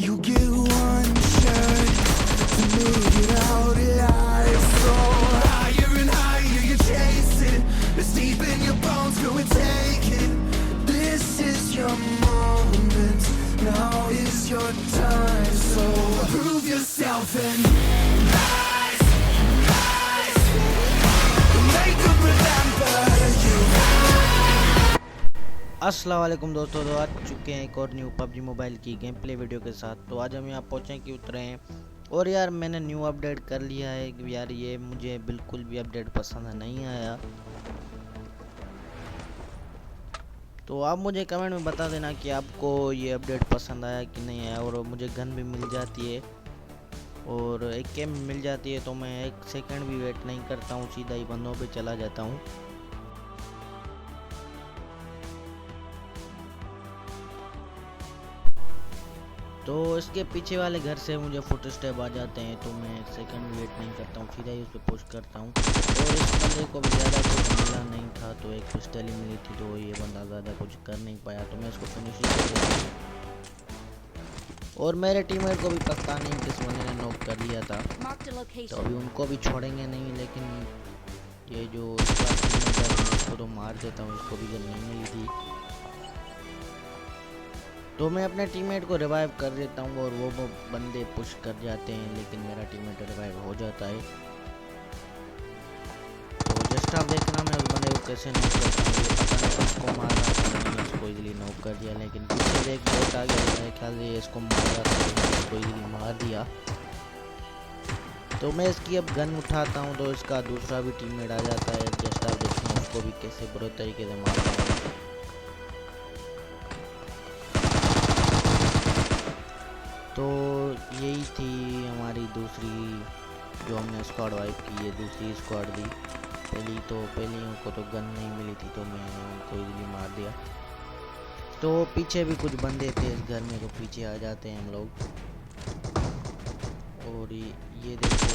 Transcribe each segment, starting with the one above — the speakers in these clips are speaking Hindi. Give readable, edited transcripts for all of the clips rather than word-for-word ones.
You get one shot to make it out alive. So higher and higher you chase it. It's deep in your bones, go and take it. This is your moment, now is your time. So prove yourself and rise, rise. Make them remember you. अस्सलाम वालेकुम दोस्तों, तो आ चुके हैं एक और न्यू पबजी मोबाइल की गेम प्ले वीडियो के साथ। तो आज हम यहाँ पहुँचे कि उतरे हैं और यार मैंने न्यू अपडेट कर लिया है कि यार ये मुझे बिल्कुल भी अपडेट पसंद नहीं आया। तो आप मुझे कमेंट में बता देना कि आपको ये अपडेट पसंद आया कि नहीं आया। और मुझे गन भी मिल जाती है और एक गेम मिल जाती है तो मैं एक सेकंड भी वेट नहीं करता हूँ, सीधा ही बंदों पे चला जाता हूँ। तो इसके पीछे वाले घर से मुझे फुट स्टेप आ जाते हैं तो मैं एक सेकंड भी वेट नहीं करता हूँ, सीधा ही उस पर पुश करता हूँ। और इस बंदे को भी ज़्यादा कुछ मिला नहीं था तो एक पिस्टल ही मिली थी, तो ये बंदा ज़्यादा कुछ कर नहीं पाया तो मैं इसको फिनिश कर दिया। और मेरे टीममेट को भी पता नहीं किस बंदे ने नॉक कर दिया था, तो अभी उनको भी छोड़ेंगे नहीं। लेकिन ये जो इसको तो मार देता हूँ, इसको भी गन नहीं मिली थी तो मैं अपने टीममेट को रिवाइव कर देता हूँ और वो बंदे पुश कर जाते हैं, लेकिन मेरा टीममेट रिवाइव हो जाता है। तो जस्ट आप देखना मैं उस बंदे को कैसे नॉक करता हूँ, ये पता नहीं उसको मारना था, मैंने इसको इजीली नॉक कर दिया। लेकिन पीछे से एक बोट आ गया, मेरे ख्याल से इसको मार रहा था, इसको इजीली मार दिया। तो मैं इसकी अब गन उठाता हूँ तो इसका दूसरा भी टीममेट आ जाता है। जस्ट आप देखना उसको भी कैसे बुरे तरीके से मारता हूँ। तो यही थी हमारी दूसरी जो हमने स्क्वाड वाइप की, ये दूसरी स्क्वाड थी। पहली उनको तो गन नहीं मिली थी तो मैं उनको इजीली मार दिया। तो पीछे भी कुछ बंदे थे इस घर में, तो पीछे आ जाते हैं हम लोग। और ये देखो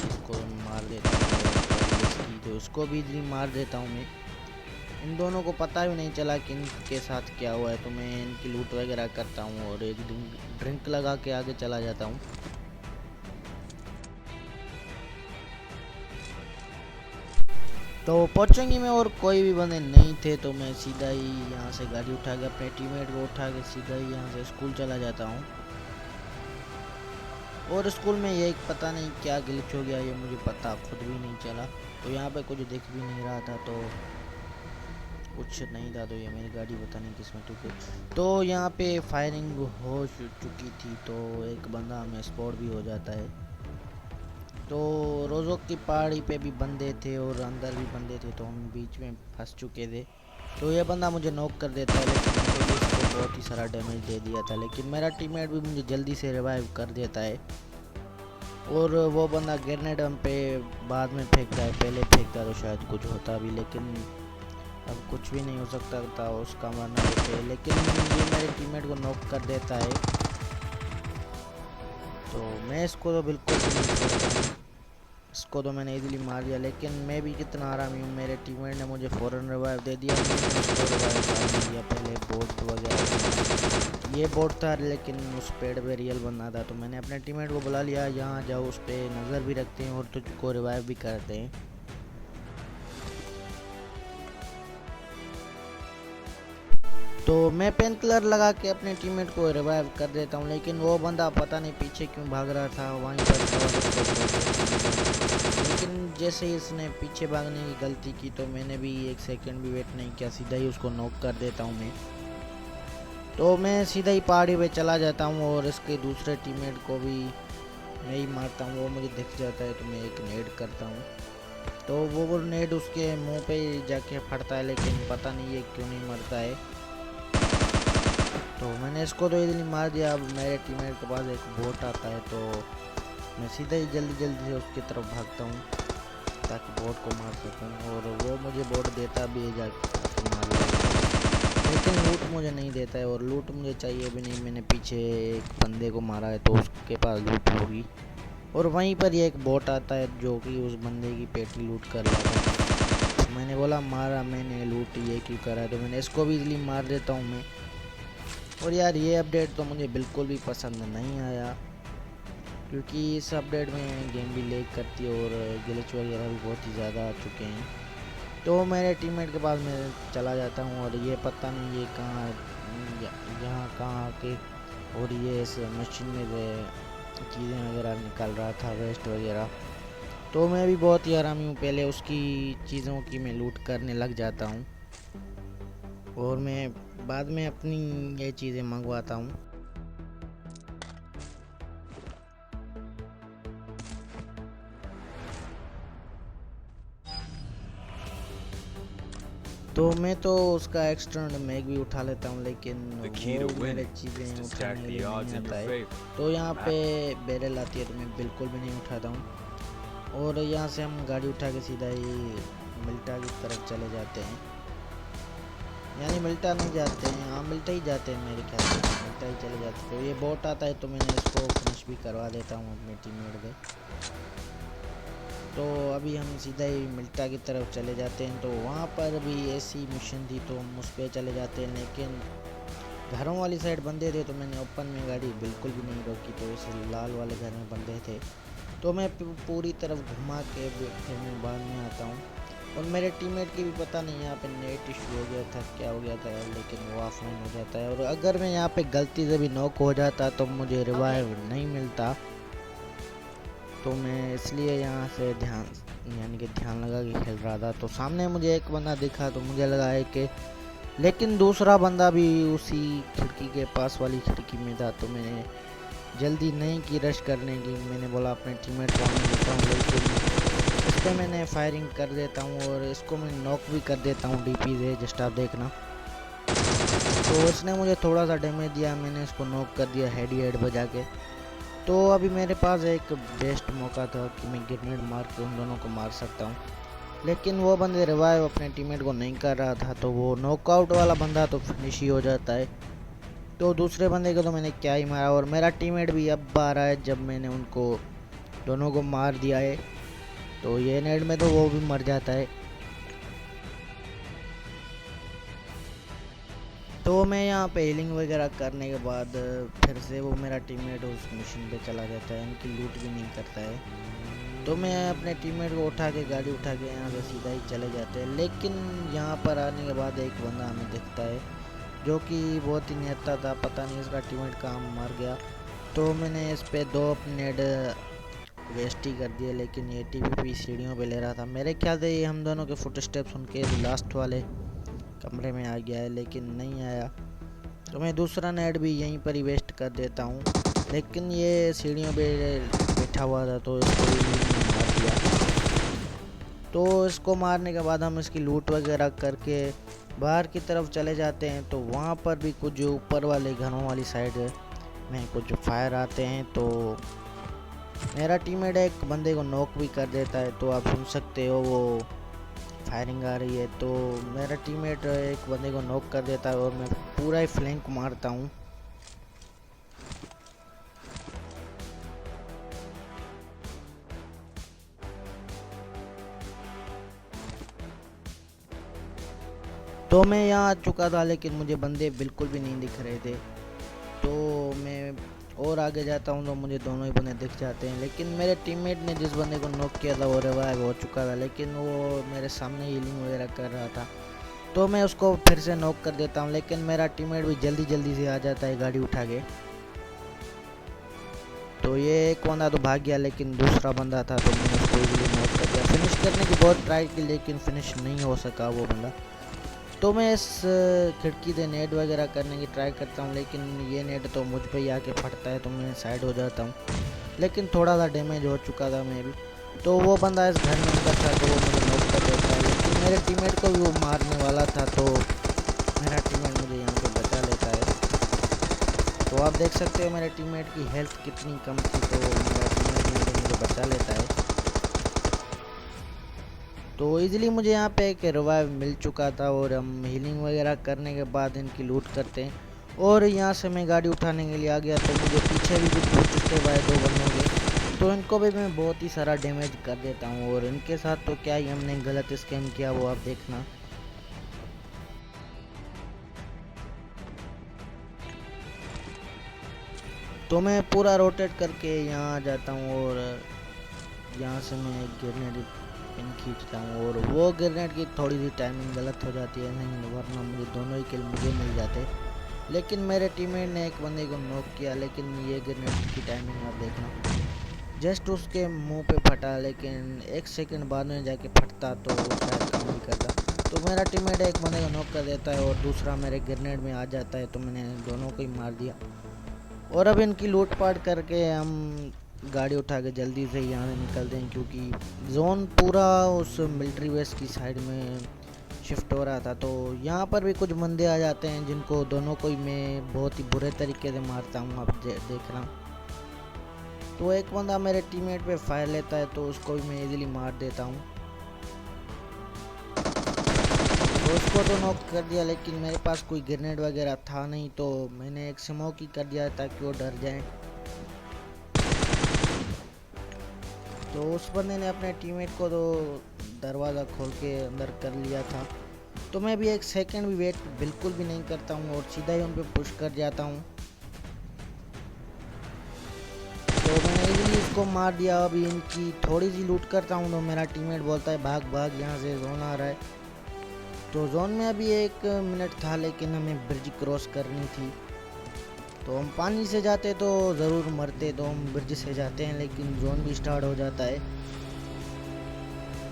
इसको मार देता हूँ, तो इसको भी इजीली मार देता हूँ मैं। इन दोनों को पता भी नहीं चला कि इनके साथ क्या हुआ है, तो मैं इनकी लूट वगैरह करता हूँ और एक ड्रिंक लगा के आगे चला जाता हूँ। तो पहुँचेंगे में और कोई भी बंदे नहीं थे तो मैं सीधा ही यहाँ से गाड़ी उठा के अपने टीममेट को उठा के सीधा ही यहाँ से स्कूल चला जाता हूँ। और स्कूल में ये पता नहीं क्या ग्लिच हो गया, ये मुझे पता खुद भी नहीं चला। तो यहाँ पे कुछ दिख भी नहीं रहा था, तो कुछ नहीं था, तो ये मेरी गाड़ी पता नहीं किसमें ठुकी। तो यहाँ पे फायरिंग हो चुकी थी तो एक बंदा हमें स्पॉट भी हो जाता है। तो रोज़ों की पहाड़ी पे भी बंदे थे और अंदर भी बंदे थे, तो हम बीच में फंस चुके थे। तो ये बंदा मुझे नॉक कर देता है, लेकिन मैंने इसको बहुत ही सारा डैमेज दे दिया था। लेकिन मेरा टीममेट भी मुझे जल्दी से रिवाइव कर देता है। और वो बंदा ग्रेनेड हम पे बाद में फेंकता है, पहले फेंकता तो शायद कुछ होता भी, लेकिन अब कुछ भी नहीं हो सकता था उसका मरना देते। लेकिन ये मेरे टीममेट को नॉक कर देता है, तो मैं इसको तो बिल्कुल भी नहीं करता हूँ, इसको तो मैंने इजीली मार दिया। लेकिन मैं भी कितना आरामी हूँ, मेरे टीममेट ने मुझे फ़ौरन रिवाइव दे दिया, मैंने उसको रिवाइव कर दिया। पहले बोट वगैरह ये बोट था, लेकिन उस पेड़ पे रियल बनना था, तो मैंने अपने टीममेट को बुला लिया, यहाँ जाओ उस पर नज़र भी रखते हैं और तुझको रिवाइव भी करते हैं। तो मैं पेन किलर लगा के अपने टीममेट को रिवाइव कर देता हूँ, लेकिन वो बंदा पता नहीं पीछे क्यों भाग रहा था, वहीं पर लेकिन जैसे ही इसने पीछे भागने की गलती की तो मैंने भी एक सेकंड भी वेट नहीं किया, सीधा ही उसको नॉक कर देता हूँ मैं। तो मैं सीधा ही पहाड़ी पे चला जाता हूँ और इसके दूसरे टीममेट को भी मैं ही मारता हूँ। वो मुझे दिख जाता है तो मैं एक नेड करता हूँ, तो वो नेड उसके मुँह पे जाके फटता है, लेकिन पता नहीं ये क्यों नहीं मरता है। तो मैंने इसको तो इजीली मार दिया। अब मेरे टीममेट के पास एक बोट आता है तो मैं सीधा ही जल्दी से उसकी तरफ भागता हूँ ताकि बोट को मार सकूँ, और वो मुझे बोट देता भी है जाके मार लिया, लेकिन लूट मुझे नहीं देता है और लूट मुझे चाहिए भी नहीं। मैंने पीछे एक बंदे को मारा है तो उसके पास लूट होगी, और वहीं पर ये एक बोट आता है जो कि उस बंदे की पेटी लूट कर रहा था। मैंने बोला मारा मैंने, लूट ये क्यों करा है, तो मैंने इसको भी इजीली मार देता हूँ मैं। और यार ये अपडेट तो मुझे बिल्कुल भी पसंद नहीं आया, क्योंकि इस अपडेट में गेम भी लेग करती है और ग्लिच वगैरह भी बहुत ही ज़्यादा आ चुके हैं। तो मेरे टीममेट के पास मैं चला जाता हूँ और ये पता नहीं ये कहाँ यहाँ कहाँ आके, और ये इस मशीन में चीज़ें वगैरह निकाल रहा था, वेस्ट वगैरह। तो मैं भी बहुत ही आरामी हूँ, पहले उसकी चीज़ों की मैं लूट करने लग जाता हूँ और मैं बाद में अपनी ये चीज़ें मंगवाता हूँ। तो मैं तो उसका एक्सटर्नल मैग भी उठा लेता हूँ, लेकिन वो मेरे चीज़ें उठाने के लिए नहीं आता है। तो यहाँ पे बैरल आती है तो मैं बिल्कुल भी नहीं उठाता हूँ। और यहाँ से हम गाड़ी उठा के सीधा ही मिल्टा की तरफ चले जाते हैं, यानी मिल्टा नहीं जाते हैं, हाँ मिल्टा ही जाते हैं मेरे ख्याल से, मिल्टा ही चले जाते हैं। तो ये बोट आता है तो मैंने इसको फिनिश भी करवा देता हूँ अपने टीममेट पे। तो अभी हम सीधा ही मिल्टा की तरफ चले जाते हैं। तो वहाँ पर भी ऐसी मिशन थी तो हम उस पर चले जाते हैं, लेकिन घरों वाली साइड बंदे थे तो मैंने ओपन में गाड़ी बिल्कुल भी नहीं रोकी। तो इस लाल वाले घर में बंदे थे तो मैं पूरी तरफ घुमा के फिर मैं बाद में आता हूँ। और मेरे टीममेट की भी पता नहीं यहाँ पे नेट इशू हो गया था, क्या हो गया था, लेकिन वो ऑफलाइन हो जाता है। और अगर मैं यहाँ पे गलती से भी नॉक हो जाता तो मुझे रिवाइव नहीं मिलता। तो मैं इसलिए यहाँ से ध्यान लगा के खेल रहा था। तो सामने मुझे एक बंदा दिखा तो मुझे लगा है कि, लेकिन दूसरा बंदा भी उसी खिड़की के पास वाली खिड़की में था। तो मैंने जल्दी नहीं की रश करने की, मैंने बोला अपने टीममेट को आने देता हूँ, लेकिन इस पर मैंने फायरिंग कर देता हूँ और इसको मैं नॉक भी कर देता हूँ डीपी से, जस्ट आप देखना। तो उसने मुझे थोड़ा सा डैमेज दिया, मैंने इसको नॉक कर दिया हेड बजा के। तो अभी मेरे पास एक बेस्ट मौका था कि मैं ग्रेनेड मार के उन दोनों को मार सकता हूँ, लेकिन वो बंदे रिवाइव अपने टीममेट को नहीं कर रहा था। तो वो नॉकआउट वाला बंदा तो फिनिश ही हो जाता है। तो दूसरे बंदे को तो मैंने क्या ही मारा, और मेरा टीममेट भी अब आ रहा है जब मैंने उनको दोनों को मार दिया है। तो ये नेट में तो वो भी मर जाता है। तो मैं यहाँ पे हीलिंग वगैरह करने के बाद फिर से वो मेरा टीममेट उस मिशन पे चला जाता है, इनकी लूट भी नहीं करता है। तो मैं अपने टीममेट को उठा के गाड़ी उठा के यहाँ से सीधा ही चले जाते हैं। लेकिन यहाँ पर आने के बाद एक बंदा हमें दिखता है जो कि बहुत ही निहत्था था, पता नहीं इसका टीममेट कहाँ मर गया। तो मैंने इस पर 2 अपने नेड वेस्ट ही कर दिए, लेकिन ये टीपीपी सीढ़ियों पे ले रहा था। मेरे ख्याल से ये हम दोनों के फुटस्टेप्स सुन के लास्ट वाले कमरे में आ गया है, लेकिन नहीं आया। तो मैं दूसरा नेट भी यहीं पर ही वेस्ट कर देता हूँ, लेकिन ये सीढ़ियों पे बैठा हुआ था तो इसको भी मार दिया। तो इसको मारने के बाद हम इसकी लूट वगैरह करके बाहर की तरफ चले जाते हैं। तो वहाँ पर भी कुछ ऊपर वाले घरों वाली साइड में कुछ फायर आते हैं। तो मेरा टीममेट एक बंदे को नॉक भी कर देता है, तो आप सुन सकते हो वो फायरिंग आ रही है। तो मेरा टीममेट एक बंदे को नॉक कर देता है और मैं पूरा ही फ्लैंक मारता हूँ। तो मैं यहाँ आ चुका था, लेकिन मुझे बंदे बिल्कुल भी नहीं दिख रहे थे। तो मैं और आगे जाता हूँ तो मुझे दोनों ही बंदे दिख जाते हैं, लेकिन मेरे टीममेट ने जिस बंदे को नॉक किया था वो रिवाइव हो चुका था, लेकिन वो मेरे सामने हीलिंग वगैरह कर रहा था। तो मैं उसको फिर से नॉक कर देता हूँ, लेकिन मेरा टीममेट भी जल्दी जल्दी से आ जाता है गाड़ी उठा के। तो ये एक बंदा तो भाग गया, लेकिन दूसरा बंदा था तो मैंने उसको इजीली नॉक कर दिया। फिनिश करने की बहुत ट्राई की, लेकिन फिनिश नहीं हो सका वो बंदा। तो मैं इस खिड़की से नेट वगैरह करने की ट्राई करता हूँ, लेकिन ये नेट तो मुझ पे ही आके फटता है, तो मैं साइड हो जाता हूँ। लेकिन थोड़ा सा डैमेज हो चुका था मैं भी। तो वो बंदा इस घर में अंदर था तो वो मुझे नॉक कर देता है, लेकिन मेरे टीममेट को भी वो मारने वाला था। तो मेरा टीममेट मुझे यहाँ पे बचा लेता है। तो आप देख सकते हो मेरे टीममेट की हेल्थ कितनी कम थी, तो मेरा टीममेट मुझे बचा लेता है। तो इजीली मुझे यहाँ पे एक रिवाइव मिल चुका था, और हम हीलिंग वगैरह करने के बाद इनकी लूट करते हैं। और यहाँ से मैं गाड़ी उठाने के लिए आ गया, तो मुझे पीछे भी कुछ बहुत चुके हुए 2 बंदों के, तो इनको भी मैं बहुत ही सारा डैमेज कर देता हूँ। और इनके साथ तो क्या ही हमने गलत स्कैम किया वो आप देखना। तो मैं पूरा रोटेट करके यहाँ आ जाता हूँ और यहाँ से मैं एक ग्रेनेड पिन खींचता हूँ और वो ग्रेनेड की थोड़ी सी टाइमिंग गलत हो जाती है, नहीं वरना मुझे दोनों ही किल मुझे मिल जाते। लेकिन मेरे टीममेट ने एक बंदे को नॉक किया, लेकिन ये ग्रेनेड की टाइमिंग आप देखना, जस्ट उसके मुंह पे फटा, लेकिन एक सेकंड बाद में जाके फटता तो शायद काम नहीं करता। तो मेरा टीममेट एक बंदे को नॉक कर देता है और दूसरा मेरे ग्रेनेड में आ जाता है, तो मैंने दोनों को ही मार दिया। और अब इनकी लूटपाट करके हम गाड़ी उठा के जल्दी से यहाँ से निकलते हैं, क्योंकि जोन पूरा उस मिलिट्री बेस की साइड में शिफ्ट हो रहा था। तो यहाँ पर भी कुछ बंदे आ जाते हैं जिनको दोनों को ही मैं बहुत ही बुरे तरीके से मारता हूँ, आप देख रहा हूँ। तो एक बंदा मेरे टीममेट पे फायर लेता है, तो उसको भी मैं इजीली मार देता हूँ। तो उसको तो नॉक कर दिया, लेकिन मेरे पास कोई ग्रेनेड वगैरह था नहीं, तो मैंने एक स्मोक ही कर दिया ताकि वो डर जाए। तो उस बंदे ने अपने टीममेट को तो दरवाज़ा खोल के अंदर कर लिया था। तो मैं भी एक सेकंड भी वेट बिल्कुल भी नहीं करता हूँ और सीधा ही उन पे पुश कर जाता हूँ। तो मैंने इजीली इसको मार दिया। अभी इनकी थोड़ी सी लूट करता हूँ तो मेरा टीममेट बोलता है भाग भाग, यहाँ से जोन आ रहा है। तो जोन में अभी 1 मिनट था, लेकिन हमें ब्रिज क्रॉस करनी थी। तो हम पानी से जाते तो ज़रूर मरते, तो हम ब्रिज से जाते हैं, लेकिन जोन भी स्टार्ट हो जाता है।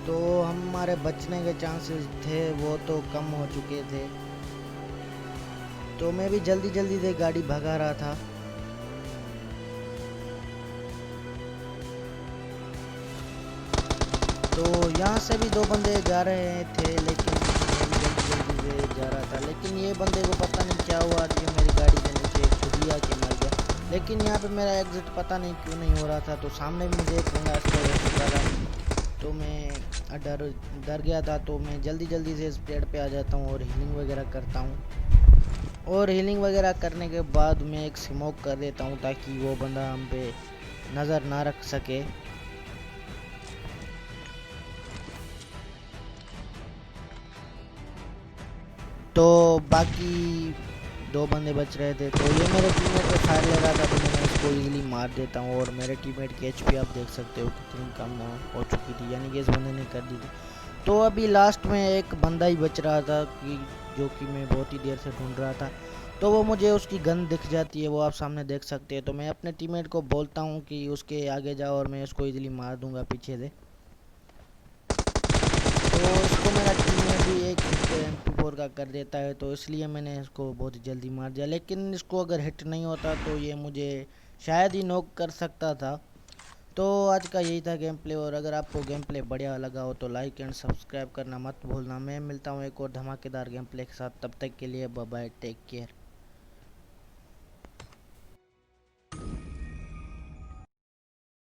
तो हमारे बचने के चांसेस थे वो तो कम हो चुके थे। तो मैं भी जल्दी जल्दी से गाड़ी भगा रहा था। तो यहाँ से भी 2 बंदे जा रहे थे, लेकिन मैं भी जल्दी जल्दी से जा रहा था। लेकिन ये बंदे को पता नहीं क्या हुआ, ये मेरी गाड़ी के नीचे खुद ही आके मर गया। लेकिन यहाँ पे मेरा एग्जिट पता नहीं क्यों नहीं हो रहा था। तो सामने भी मुझे एक बंदा स्पॉट हो चुका था, तो मैं डर गया था। तो मैं जल्दी जल्दी से इस पेड़ पे आ जाता हूँ और हीलिंग वगैरह करता हूँ। और हीलिंग वगैरह करने के बाद मैं एक स्मोक कर देता हूँ ताकि वो बंदा हम पे नज़र ना रख सके। तो बाकी 2 बंदे बच रहे थे, तो ये मेरे टीममेट पे फायर ले रहा था, तो मैं इसको इजीली मार देता हूँ। और मेरे टीममेट की एचपी आप देख सकते हो कितनी कम हो चुकी थी, यानी कि इस बंदे ने कर दी थी। तो अभी लास्ट में एक बंदा ही बच रहा था कि जो कि मैं बहुत ही देर से ढूंढ रहा था। तो वो मुझे उसकी गन दिख जाती है, वो आप सामने देख सकते हैं। तो मैं अपने टीममेट को बोलता हूँ कि उसके आगे जाओ और मैं उसको इजीली मार दूंगा पीछे से। तो इसको मेरा टीममेट भी एक MP4 का कर देता है, तो इसलिए मैंने इसको बहुत जल्दी मार दिया। लेकिन इसको अगर हिट नहीं होता तो ये मुझे शायद ही नॉक कर सकता था। तो आज का यही था गेम प्ले, और अगर आपको गेम प्ले बढ़िया लगा हो तो लाइक एंड सब्सक्राइब करना मत भूलना। मैं मिलता हूँ एक और धमाकेदार गेम प्ले के साथ, तब तक के लिए बाय बाय, टेक केयर।